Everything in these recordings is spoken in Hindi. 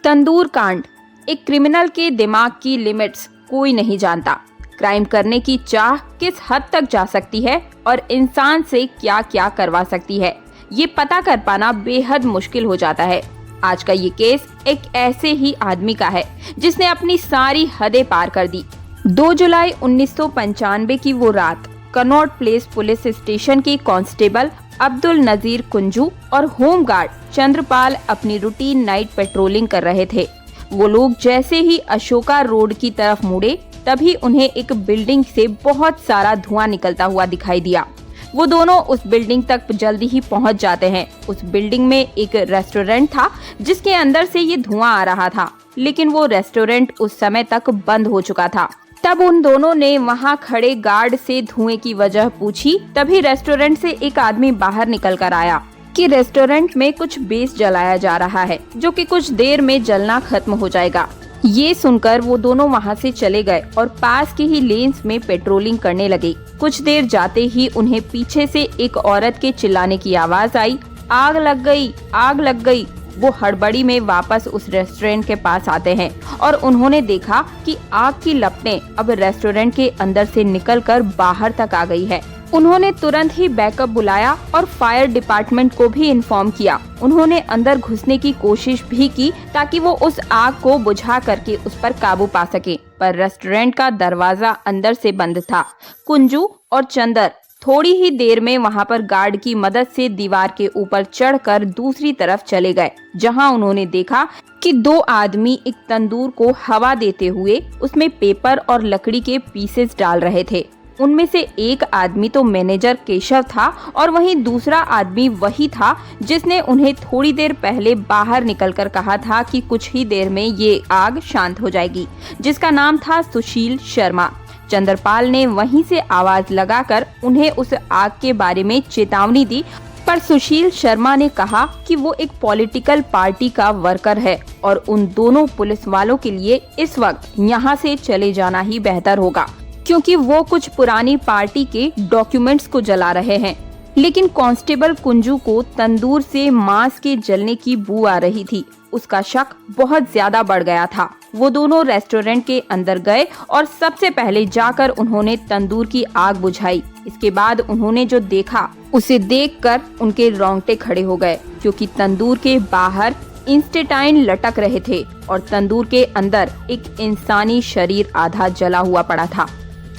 तंदूर कांड। एक क्रिमिनल के दिमाग की लिमिट्स कोई नहीं जानता। क्राइम करने की चाह किस हद तक जा सकती है और इंसान से क्या क्या करवा सकती है, ये पता कर पाना बेहद मुश्किल हो जाता है। आज का ये केस एक ऐसे ही आदमी का है जिसने अपनी सारी हदें पार कर दी। 2 जुलाई 1995 की वो रात कनॉट प्लेस पुलिस स्टेशन के कांस्टेबल अब्दुल नजीर कुंजू और होमगार्ड चंद्रपाल अपनी रूटीन नाइट पेट्रोलिंग कर रहे थे। वो लोग जैसे ही अशोका रोड की तरफ मुड़े तभी उन्हें एक बिल्डिंग से बहुत सारा धुआं निकलता हुआ दिखाई दिया। वो दोनों उस बिल्डिंग तक जल्दी ही पहुंच जाते हैं। उस बिल्डिंग में एक रेस्टोरेंट था जिसके अंदर से ये धुआं आ रहा था, लेकिन वो रेस्टोरेंट उस समय तक बंद हो चुका था। तब उन दोनों ने वहां खड़े गार्ड से धुएं की वजह पूछी। तभी रेस्टोरेंट से एक आदमी बाहर निकल कर आया कि रेस्टोरेंट में कुछ बेस जलाया जा रहा है जो कि कुछ देर में जलना खत्म हो जाएगा। ये सुनकर वो दोनों वहां से चले गए और पास के ही लेन्स में पेट्रोलिंग करने लगे। कुछ देर जाते ही उन्हें पीछे से एक औरत के चिल्लाने की आवाज आई, आग लग गई, आग लग गई। वो हड़बड़ी में वापस उस रेस्टोरेंट के पास आते हैं और उन्होंने देखा कि आग की लपटें अब रेस्टोरेंट के अंदर से निकलकर बाहर तक आ गई है। उन्होंने तुरंत ही बैकअप बुलाया और फायर डिपार्टमेंट को भी इन्फॉर्म किया। उन्होंने अंदर घुसने की कोशिश भी की ताकि वो उस आग को बुझा करके उस पर काबू पा सके, पर रेस्टोरेंट का दरवाजा अंदर से बंद था। कुंजू और चंदर थोड़ी ही देर में वहां पर गार्ड की मदद से दीवार के ऊपर चढ़कर दूसरी तरफ चले गए, जहां उन्होंने देखा कि 2 आदमी एक तंदूर को हवा देते हुए उसमें पेपर और लकड़ी के पीसेस डाल रहे थे। उनमें से एक आदमी तो मैनेजर केशव था और वहीं दूसरा आदमी वही था जिसने उन्हें थोड़ी देर पहले बाहर निकलकर कहा था कि कुछ ही देर में ये आग शांत हो जाएगी, जिसका नाम था सुशील शर्मा। चंद्रपाल ने वहीं से आवाज लगाकर उन्हें उस आग के बारे में चेतावनी दी, पर सुशील शर्मा ने कहा कि वो एक पॉलिटिकल पार्टी का वर्कर है और उन दोनों पुलिस वालों के लिए इस वक्त यहाँ से चले जाना ही बेहतर होगा, क्योंकि वो कुछ पुरानी पार्टी के डॉक्यूमेंट्स को जला रहे हैं। लेकिन कांस्टेबल कुंजू को तंदूर से मांस के जलने की बू आ रही थी। उसका शक बहुत ज्यादा बढ़ गया था। वो दोनों रेस्टोरेंट के अंदर गए और सबसे पहले जाकर उन्होंने तंदूर की आग बुझाई। इसके बाद उन्होंने जो देखा उसे देखकर उनके रोंगटे खड़े हो गए, क्योंकि तंदूर के बाहर इंस्टेटाइन लटक रहे थे और तंदूर के अंदर एक इंसानी शरीर आधा जला हुआ पड़ा था।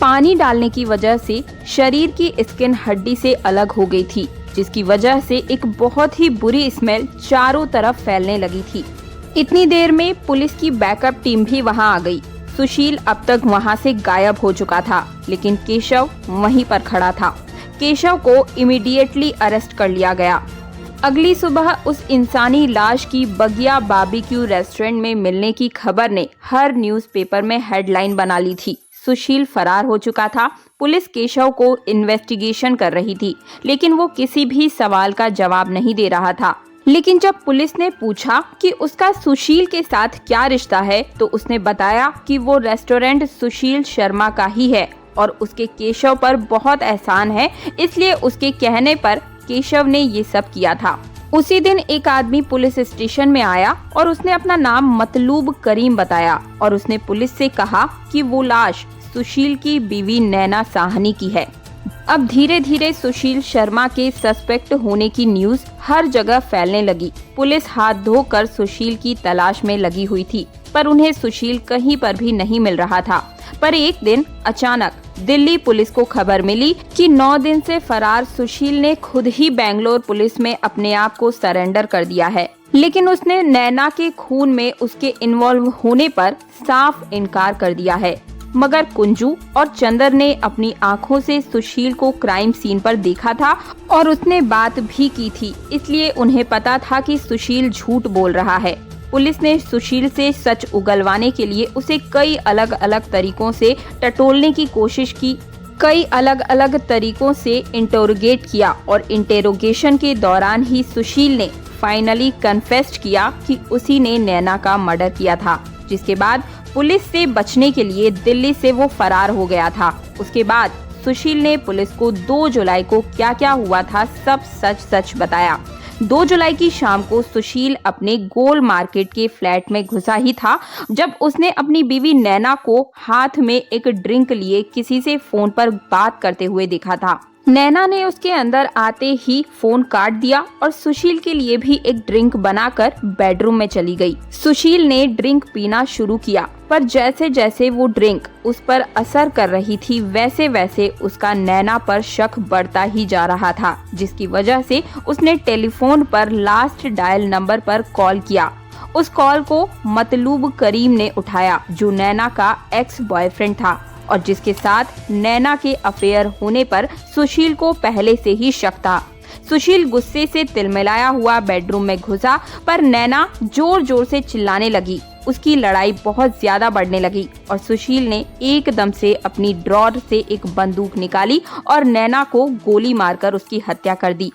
पानी डालने की वजह से शरीर की स्किन हड्डी से अलग हो गई थी, जिसकी वजह से एक बहुत ही बुरी स्मेल चारों तरफ फैलने लगी थी। इतनी देर में पुलिस की बैकअप टीम भी वहां आ गई। सुशील अब तक वहां से गायब हो चुका था, लेकिन केशव वहीं पर खड़ा था। केशव को इमीडिएटली अरेस्ट कर लिया गया। अगली सुबह उस इंसानी लाश की बगिया बारबेक्यू रेस्टोरेंट में मिलने की खबर ने हर न्यूज़पेपर में हेडलाइन बना ली थी। सुशील फरार हो चुका था। पुलिस केशव को इन्वेस्टिगेशन कर रही थी, लेकिन वो किसी भी सवाल का जवाब नहीं दे रहा था। लेकिन जब पुलिस ने पूछा कि उसका सुशील के साथ क्या रिश्ता है, तो उसने बताया कि वो रेस्टोरेंट सुशील शर्मा का ही है और उसके केशव पर बहुत एहसान है, इसलिए उसके कहने पर केशव ने ये सब किया था। उसी दिन एक आदमी पुलिस स्टेशन में आया और उसने अपना नाम मतलूब करीम बताया और उसने पुलिस से कहा कि वो लाश सुशील की बीवी नैना साहनी की है। अब धीरे धीरे सुशील शर्मा के सस्पेक्ट होने की न्यूज हर जगह फैलने लगी। पुलिस हाथ धोकर सुशील की तलाश में लगी हुई थी, पर उन्हें सुशील कहीं पर भी नहीं मिल रहा था। पर एक दिन अचानक दिल्ली पुलिस को खबर मिली कि 9 दिन से फरार सुशील ने खुद ही बेंगलोर पुलिस में अपने आप को सरेंडर कर दिया है, लेकिन उसने नैना के खून में उसके इन्वॉल्व होने पर साफ इनकार कर दिया है। मगर कुंजू और चंदर ने अपनी आंखों से सुशील को क्राइम सीन पर देखा था और उसने बात भी की थी, इसलिए उन्हें पता था कि सुशील झूठ बोल रहा है। पुलिस ने सुशील से सच उगलवाने के लिए उसे कई अलग अलग तरीकों से टटोलने की कोशिश की, कई अलग अलग तरीकों से इंटरोगेट किया और इंटेरोगेशन के दौरान ही सुशील ने फाइनली कन्फेस्ट किया कि उसी ने नैना का मर्डर किया था, जिसके बाद पुलिस से बचने के लिए दिल्ली से वो फरार हो गया था। उसके बाद सुशील ने पुलिस को 2 जुलाई को क्या क्या हुआ था सब सच सच बताया। 2 जुलाई की शाम को सुशील अपने गोल मार्केट के फ्लैट में घुसा ही था जब उसने अपनी बीवी नैना को हाथ में एक ड्रिंक लिए किसी से फोन पर बात करते हुए देखा था। नैना ने उसके अंदर आते ही फोन काट दिया और सुशील के लिए भी एक ड्रिंक बनाकर बेडरूम में चली गई। सुशील ने ड्रिंक पीना शुरू किया, पर जैसे जैसे वो ड्रिंक उस पर असर कर रही थी वैसे वैसे उसका नैना पर शक बढ़ता ही जा रहा था, जिसकी वजह से उसने टेलीफोन पर लास्ट डायल नंबर पर कॉल किया। उस कॉल को मतलूब करीम ने उठाया, जो नैना का एक्स बॉयफ्रेंड था और जिसके साथ नैना के अफेयर होने पर सुशील को पहले से ही शक था। सुशील गुस्से से तिलमिलाया हुआ बेडरूम में घुसा, पर नैना जोर जोर से चिल्लाने लगी। उसकी लड़ाई बहुत ज्यादा बढ़ने लगी और सुशील ने एकदम से अपनी ड्रॉर से एक बंदूक निकाली और नैना को गोली मारकर उसकी हत्या कर दी।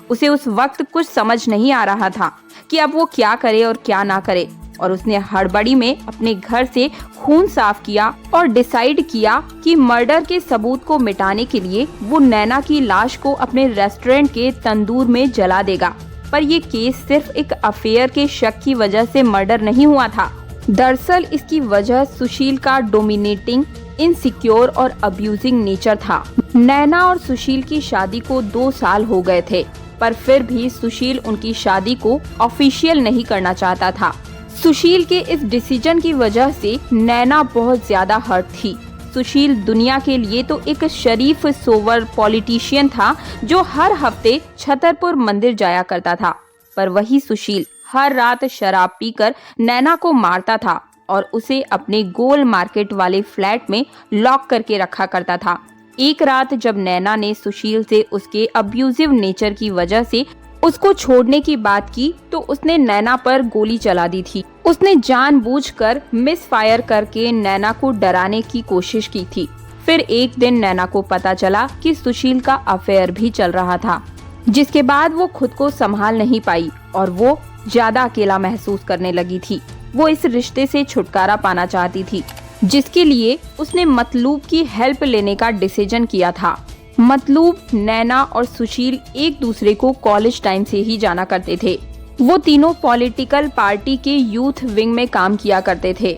उसे उस वक्त कुछ समझ नहीं आ रहा था कि अब वो क्या करे और क्या ना करे, और उसने हड़बड़ी में अपने घर से खून साफ किया और डिसाइड किया कि मर्डर के सबूत को मिटाने के लिए वो नैना की लाश को अपने रेस्टोरेंट के तंदूर में जला देगा। पर ये केस सिर्फ एक अफेयर के शक की वजह से मर्डर नहीं हुआ था। दरअसल इसकी वजह सुशील का डोमिनेटिंग, इनसिक्योर और अब्यूजिंग नेचर था। नैना और सुशील की शादी को 2 साल हो गए थे, पर फिर भी सुशील उनकी शादी को ऑफिशियल नहीं करना चाहता था। सुशील के इस डिसीजन की वजह से नैना बहुत ज्यादा हर्ट थी। सुशील दुनिया के लिए तो एक शरीफ सोवर पॉलिटिशियन था जो हर हफ्ते छतरपुर मंदिर जाया करता था, पर वही सुशील हर रात शराब पीकर नैना को मारता था और उसे अपने गोल मार्केट वाले फ्लैट में लॉक करके रखा करता था। एक रात जब नैना ने सुशील से उसके अब्यूजिव नेचर की वजह से उसको छोड़ने की बात की तो उसने नैना पर गोली चला दी थी। उसने जानबूझकर मिस फायर करके नैना को डराने की कोशिश की थी। फिर एक दिन नैना को पता चला कि सुशील का अफेयर भी चल रहा था, जिसके बाद वो खुद को संभाल नहीं पाई और वो ज्यादा अकेला महसूस करने लगी थी। वो इस रिश्ते से छुटकारा पाना चाहती थी, जिसके लिए उसने मतलूब की हेल्प लेने का डिसीजन किया था। मतलूब, नैना और सुशील एक दूसरे को कॉलेज टाइम से ही जाना करते थे। वो तीनों पॉलिटिकल पार्टी के यूथ विंग में काम किया करते थे।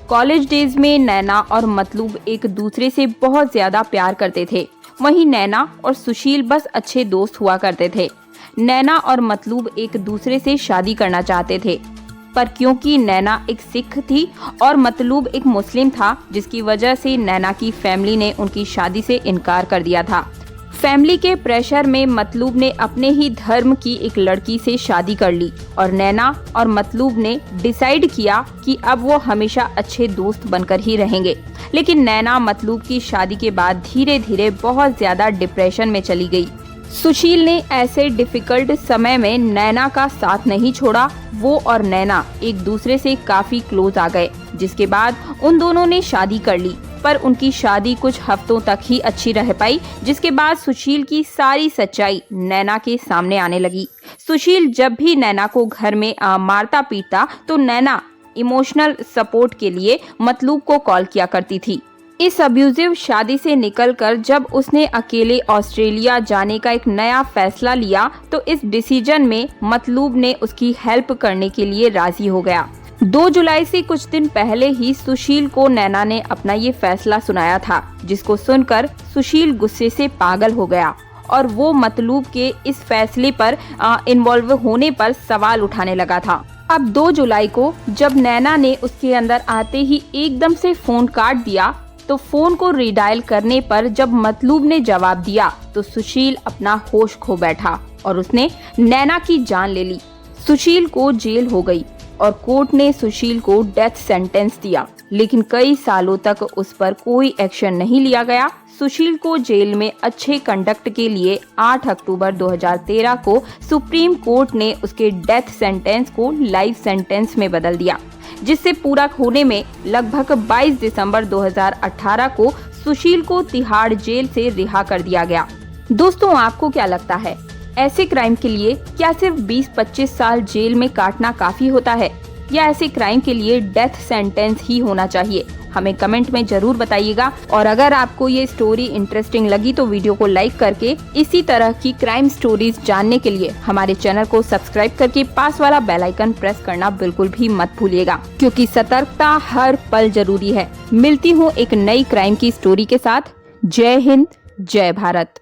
कॉलेज डेज में नैना और मतलूब एक दूसरे से बहुत ज्यादा प्यार करते थे। वहीं नैना और सुशील बस अच्छे दोस्त हुआ करते थे। नैना और मतलूब एक दूसरे से शादी करना चाहते थे, पर क्योंकि नैना एक सिख थी और मतलूब एक मुस्लिम था, जिसकी वजह से नैना की फैमिली ने उनकी शादी से इनकार कर दिया था। फैमिली के प्रेशर में मतलूब ने अपने ही धर्म की एक लड़की से शादी कर ली और नैना और मतलूब ने डिसाइड किया कि अब वो हमेशा अच्छे दोस्त बनकर ही रहेंगे। लेकिन नैना मतलूब की शादी के बाद धीरे धीरे बहुत ज्यादा डिप्रेशन में चली गई। सुशील ने ऐसे डिफिकल्ट समय में नैना का साथ नहीं छोड़ा। वो और नैना एक दूसरे से काफी क्लोज आ गए, जिसके बाद उन दोनों ने शादी कर ली। पर उनकी शादी कुछ हफ्तों तक ही अच्छी रह पाई, जिसके बाद सुशील की सारी सच्चाई नैना के सामने आने लगी। सुशील जब भी नैना को घर में मारता पीटता तो नैना इमोशनल सपोर्ट के लिए मतलूब को कॉल किया करती थी। इस अब्यूजिव शादी से निकलकर जब उसने अकेले ऑस्ट्रेलिया जाने का एक नया फैसला लिया तो इस डिसीजन में मतलूब ने उसकी हेल्प करने के लिए राजी हो गया। 2 जुलाई से कुछ दिन पहले ही सुशील को नैना ने अपना ये फैसला सुनाया था, जिसको सुनकर सुशील गुस्से से पागल हो गया और वो मतलूब के इस फैसले पर इन्वॉल्व होने पर सवाल उठाने लगा था। अब 2 जुलाई को जब नैना ने उसके अंदर आते ही एकदम से फोन काट दिया, तो फोन को रीडायल करने पर जब मतलूब ने जवाब दिया तो सुशील अपना होश खो बैठा और उसने नैना की जान ले ली। सुशील को जेल हो गई और कोर्ट ने सुशील को डेथ सेंटेंस दिया, लेकिन कई सालों तक उस पर कोई एक्शन नहीं लिया गया। सुशील को जेल में अच्छे कंडक्ट के लिए 8 अक्टूबर 2013 को सुप्रीम कोर्ट ने उसके डेथ सेंटेंस को लाइफ सेंटेंस में बदल दिया, जिससे पूरा होने में लगभग 22 दिसंबर 2018 को सुशील को तिहाड़ जेल से रिहा कर दिया गया। दोस्तों, आपको क्या लगता है, ऐसे क्राइम के लिए क्या सिर्फ 20-25 साल जेल में काटना काफी होता है या ऐसे क्राइम के लिए डेथ सेंटेंस ही होना चाहिए? हमें कमेंट में जरूर बताइएगा। और अगर आपको ये स्टोरी इंटरेस्टिंग लगी तो वीडियो को लाइक करके इसी तरह की क्राइम स्टोरीज जानने के लिए हमारे चैनल को सब्सक्राइब करके पास वाला बेल आइकन प्रेस करना बिल्कुल भी मत भूलिएगा, क्योंकि सतर्कता हर पल जरूरी है। मिलती हूँ एक नई क्राइम की स्टोरी के साथ। जय हिंद, जय भारत।